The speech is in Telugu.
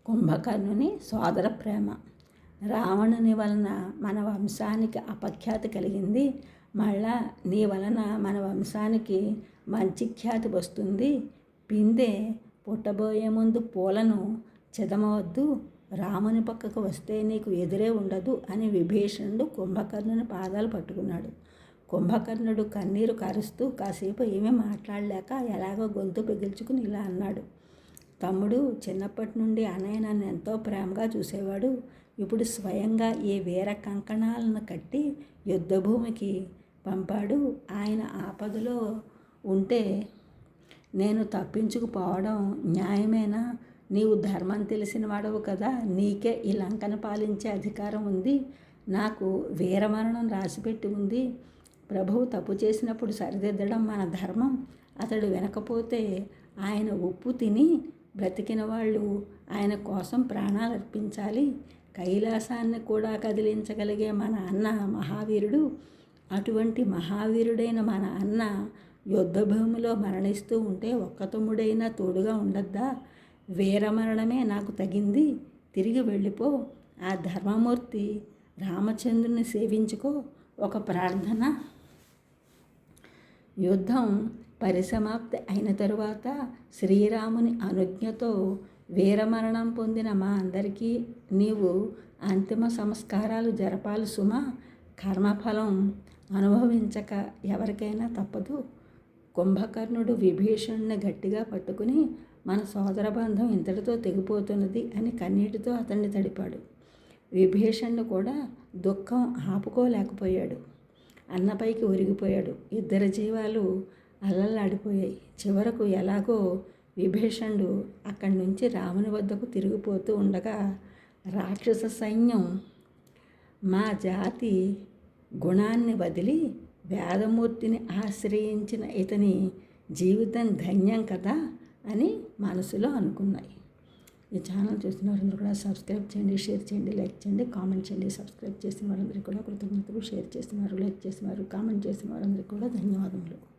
కుంభకర్ణుని సోదర ప్రేమ. రావణుని వలన మన వంశానికి అపఖ్యాతి కలిగింది. మళ్ళా నీ వలన మన వంశానికి మంచి ఖ్యాతి వస్తుంది. పిందె పుట్టబోయే ముందు పూలను చిదమవద్దు, రాముని పక్కకు వస్తే నీకు ఎదురే ఉండదు అని విభీషణుడు కుంభకర్ణుని పాదాలు పట్టుకున్నాడు. కుంభకర్ణుడు కన్నీరు కారుస్తూ కాసేపు ఏమీ మాట్లాడలేక ఎలాగో గొంతు పిగిల్చుకుని ఇలా అన్నాడు. తమ్ముడు, చిన్నప్పటి నుండి అన్నయ్య నన్ను ఎంతో ప్రేమగా చూసేవాడు. ఇప్పుడు స్వయంగా ఈ వీర కంకణాలను కట్టి యుద్ధభూమికి పంపాడు. ఆయన ఆపదలో ఉంటే నేను తప్పించుకుపోవడం న్యాయమేనా? నీవు ధర్మం తెలిసిన వాడవు కదా, నీకే ఈ లంకను పాలించే అధికారం ఉంది. నాకు వీరమరణం రాసిపెట్టి ఉంది. ప్రభువు తప్పు చేసినప్పుడు సరిదిద్దడం మన ధర్మం. అతడు వినకపోతే ఆయన ఉప్పు తిని బ్రతికిన వాళ్ళు ఆయన కోసం ప్రాణాలు అర్పించాలి. కైలాసాన్ని కూడా కదిలించగలిగే మన అన్న మహావీరుడు. అటువంటి మహావీరుడైన మన అన్న యుద్ధభూమిలో మరణిస్తూ ఉంటే ఒక్క తమ్ముడైనా తోడుగా ఉండద్దా? వీరమరణమే నాకు తగింది. తిరిగి వెళ్ళిపో. ఆ ధర్మమూర్తి రామచంద్రుని సేవించుకో. ఒక ప్రార్థన. యుద్ధం పరిసమాప్తి అయిన తరువాత శ్రీరాముని అనుజ్ఞతో వీరమరణం పొందిన మా అందరికీ నీవు అంతిమ సంస్కారాలు జరపాలి సుమా. కర్మఫలం అనుభవించక ఎవరికైనా తప్పదు. కుంభకర్ణుడు విభీషణుని గట్టిగా పట్టుకుని మన సోదర బంధం ఇంతటితో తెగిపోతున్నది అని కన్నీటితో అతన్ని తడిపాడు. విభీషణుడు కూడా దుఃఖం ఆపుకోలేకపోయాడు. అన్నపైకి ఒరిగిపోయాడు. ఇద్దరి జీవాలు అల్లల్లాడిపోయాయి. చివరకు ఎలాగో విభీషణుడు అక్కడి నుంచి రాముని వద్దకు తిరిగిపోతూ ఉండగా రాక్షస సైన్యం మా జాతి గుణాన్ని వదిలి వేదమూర్తిని ఆశ్రయించిన ఇతని జీవితం ధన్యం కదా అని మనసులో అనుకున్నాయి. ఈ ఛానల్ చూసిన వారందరూ కూడా సబ్స్క్రైబ్ చేయండి, షేర్ చేయండి, లైక్ చేయండి, కామెంట్ చేయండి. సబ్స్క్రైబ్ చేసిన వారందరికీ కూడా కృతజ్ఞతలు. షేర్ చేస్తున్నారు, లైక్ చేస్తున్నారు, కామెంట్ చేసిన వారందరికీ కూడా ధన్యవాదములు.